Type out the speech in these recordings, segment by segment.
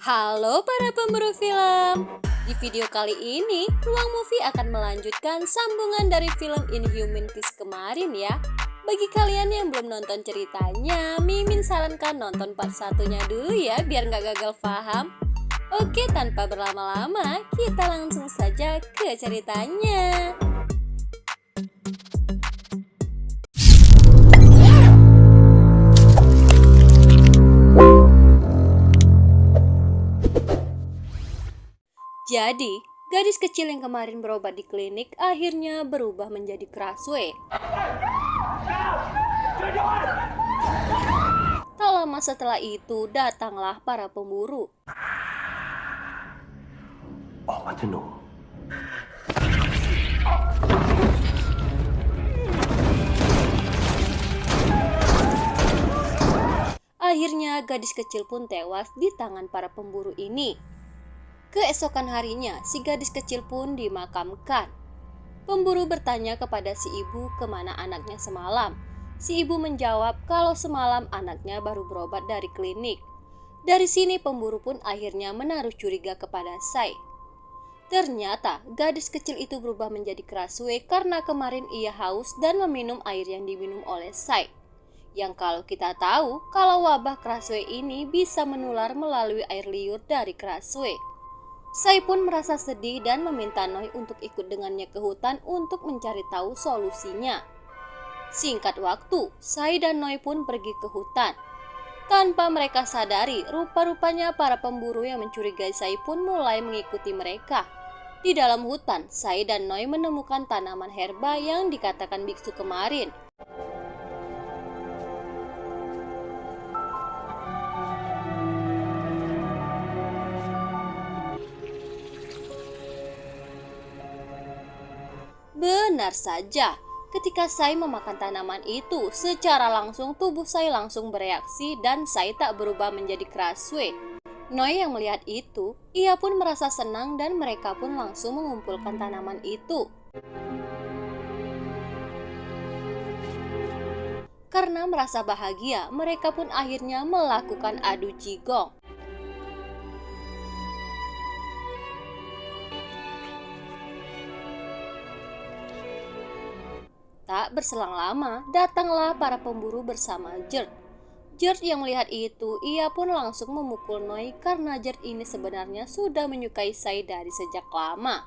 Halo para pemburu film. Di video kali ini, Ruang Movie akan melanjutkan sambungan dari film Inhuman Kiss kemarin ya. Bagi kalian yang belum nonton ceritanya, Mimin sarankan nonton part satunya dulu ya biar nggak gagal paham. Oke, tanpa berlama-lama, kita langsung saja ke ceritanya. Jadi, gadis kecil yang kemarin berobat di klinik akhirnya berubah menjadi Kraswe. Tak lama setelah itu, datanglah para pemburu. Akhirnya, gadis kecil pun tewas di tangan para pemburu ini. Keesokan harinya, si gadis kecil pun dimakamkan. Pemburu bertanya kepada si ibu kemana anaknya semalam. Si ibu menjawab kalau semalam anaknya baru berobat dari klinik. Dari sini pemburu pun akhirnya menaruh curiga kepada Sai. Ternyata gadis kecil itu berubah menjadi Kraswe karena kemarin ia haus dan meminum air yang diminum oleh Sai. Yang kalau kita tahu kalau wabah Kraswe ini bisa menular melalui air liur dari Kraswe. Sai pun merasa sedih dan meminta Noi untuk ikut dengannya ke hutan untuk mencari tahu solusinya. Singkat waktu, Sai dan Noi pun pergi ke hutan. Tanpa mereka sadari, rupa-rupanya para pemburu yang mencurigai Sai pun mulai mengikuti mereka. Di dalam hutan, Sai dan Noi menemukan tanaman herba yang dikatakan biksu kemarin. Benar saja, ketika Sai memakan tanaman itu, secara langsung tubuh Sai langsung bereaksi dan Sai tak berubah menjadi Kraswe. Noi yang melihat itu, ia pun merasa senang dan mereka pun langsung mengumpulkan tanaman itu. Karena merasa bahagia, mereka pun akhirnya melakukan adu jigong. Tak berselang lama, datanglah para pemburu bersama Gerd. Gerd yang melihat itu, ia pun langsung memukul Noi karena Gerd ini sebenarnya sudah menyukai Sai dari sejak lama.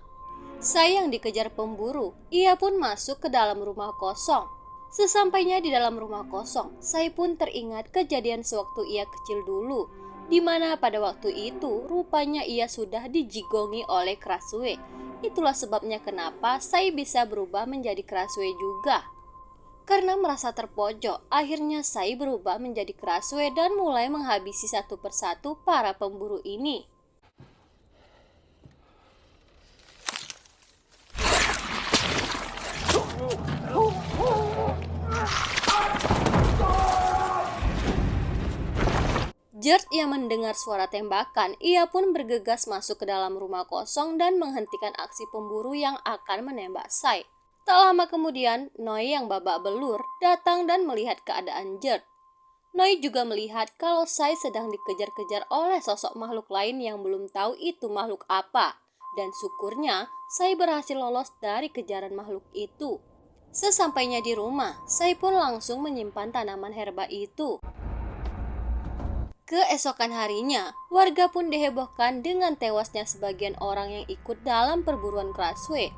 Sai yang dikejar pemburu, ia pun masuk ke dalam rumah kosong. Sesampainya di dalam rumah kosong, Sai pun teringat kejadian sewaktu ia kecil dulu, di mana pada waktu itu rupanya ia sudah dijigongi oleh Kraswe. Itulah sebabnya kenapa Sai bisa berubah menjadi Kraswe juga. Karena merasa terpojok, akhirnya Sai berubah menjadi Kraswe dan mulai menghabisi satu persatu para pemburu ini. Gerd yang mendengar suara tembakan, ia pun bergegas masuk ke dalam rumah kosong dan menghentikan aksi pemburu yang akan menembak Sai. Tak lama kemudian, Noi yang babak belur datang dan melihat keadaan Gerd. Noi juga melihat kalau Sai sedang dikejar-kejar oleh sosok makhluk lain yang belum tahu itu makhluk apa. Dan syukurnya, Sai berhasil lolos dari kejaran makhluk itu. Sesampainya di rumah, Sai pun langsung menyimpan tanaman herba itu. Keesokan harinya, warga pun dihebohkan dengan tewasnya sebagian orang yang ikut dalam perburuan Kraswe.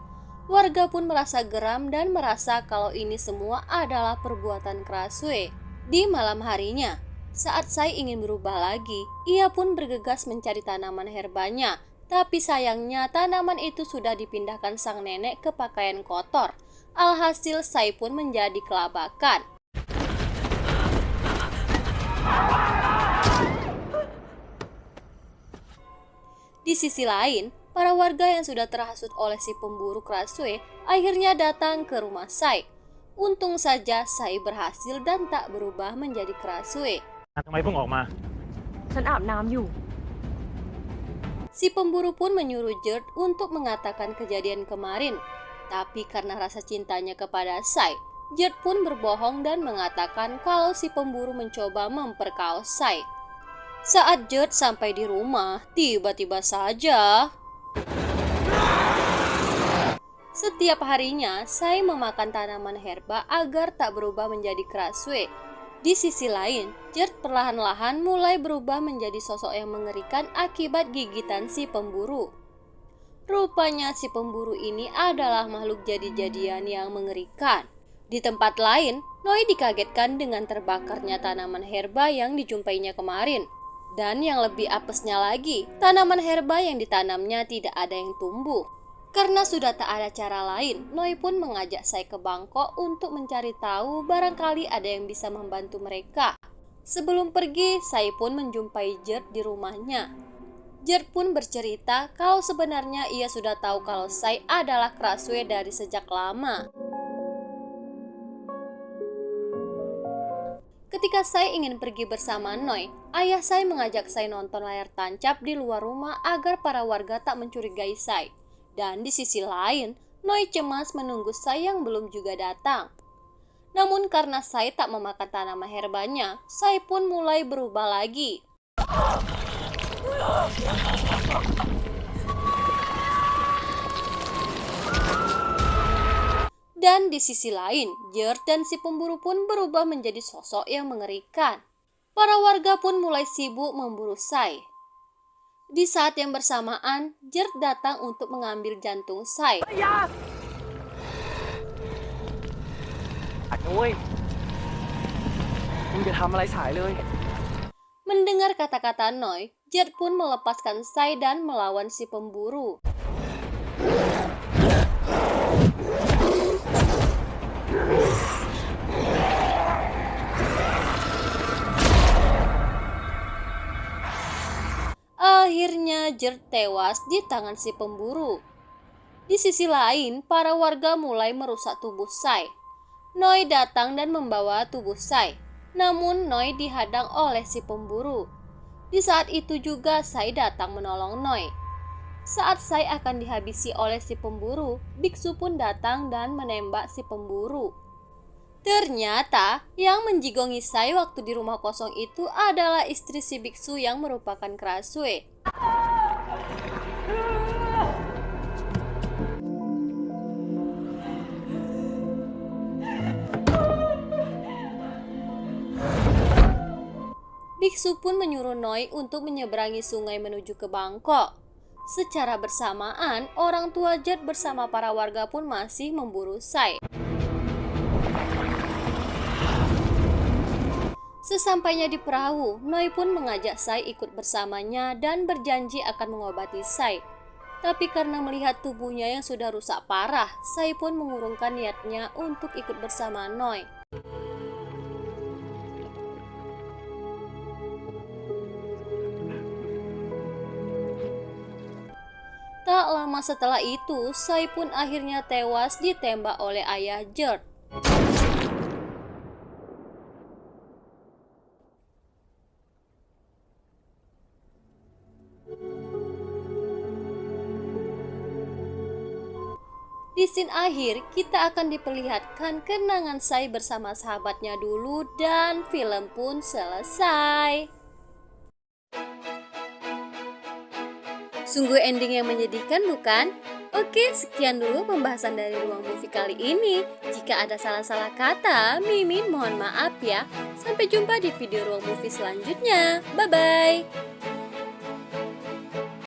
Warga pun merasa geram dan merasa kalau ini semua adalah perbuatan Kraswe. Di malam harinya, saat Sai ingin berubah lagi, ia pun bergegas mencari tanaman herbanya. Tapi sayangnya tanaman itu sudah dipindahkan sang nenek ke pakaian kotor. Alhasil Sai pun menjadi kelabakan. Di sisi lain, para warga yang sudah terhasut oleh si pemburu Kraswe akhirnya datang ke rumah Sai. Untung saja Sai berhasil dan tak berubah menjadi Kraswe. Si pemburu pun menyuruh Gerd untuk mengatakan kejadian kemarin. Tapi karena rasa cintanya kepada Sai, Gerd pun berbohong dan mengatakan kalau si pemburu mencoba memperkaos Sai. Saat Gert sampai di rumah, tiba-tiba saja setiap harinya Sai memakan tanaman herba agar tak berubah menjadi Krasue. Di sisi lain, Gert perlahan-lahan mulai berubah menjadi sosok yang mengerikan akibat gigitan si pemburu. Rupanya si pemburu ini adalah makhluk jadi-jadian yang mengerikan. Di tempat lain, Noi dikagetkan dengan terbakarnya tanaman herba yang dijumpainya kemarin. Dan yang lebih apesnya lagi, tanaman herba yang ditanamnya tidak ada yang tumbuh. Karena sudah tak ada cara lain, Noi pun mengajak Sai ke Bangkok untuk mencari tahu barangkali ada yang bisa membantu mereka. Sebelum pergi, Sai pun menjumpai Gert di rumahnya. Gert pun bercerita kalau sebenarnya ia sudah tahu kalau Sai adalah Krasue dari sejak lama. Ketika Sai ingin pergi bersama Noi, ayah Sai mengajak Sai nonton layar tancap di luar rumah agar para warga tak mencurigai Sai. Dan di sisi lain, Noi cemas menunggu Sai yang belum juga datang. Namun karena Sai tak memakan tanaman herbanya, Sai pun mulai berubah lagi. Dan di sisi lain, Gert dan si pemburu pun berubah menjadi sosok yang mengerikan. Para warga pun mulai sibuk memburu Sai. Di saat yang bersamaan, Gert datang untuk mengambil jantung Sai. Mendengar kata-kata Noi, Gert pun melepaskan Sai dan melawan si pemburu. Akhirnya Gert tewas di tangan si pemburu. Di sisi lain, para warga mulai merusak tubuh Sai. Noi datang dan membawa tubuh Sai. Namun Noi dihadang oleh si pemburu. Di saat itu juga Sai datang menolong Noi. Saat Sai akan dihabisi oleh si pemburu, biksu pun datang dan menembak si pemburu. Ternyata yang menjigongi Sai waktu di rumah kosong itu adalah istri si biksu yang merupakan Krasue. Biksu pun menyuruh Noi untuk menyeberangi sungai menuju ke Bangkok. Secara bersamaan, orang tua Gert bersama para warga pun masih memburu Sai. Sesampainya di perahu, Noi pun mengajak Sai ikut bersamanya dan berjanji akan mengobati Sai. Tapi karena melihat tubuhnya yang sudah rusak parah, Sai pun mengurungkan niatnya untuk ikut bersama Noi. Tak lama setelah itu, Sai pun akhirnya tewas ditembak oleh ayah Gert. Di scene akhir, kita akan diperlihatkan kenangan Sai bersama sahabatnya dulu dan film pun selesai. Sungguh ending yang menyedihkan, bukan? Oke, sekian dulu pembahasan dari Ruang Movie kali ini. Jika ada salah-salah kata, Mimin mohon maaf ya. Sampai jumpa di video Ruang Movie selanjutnya. Bye-bye.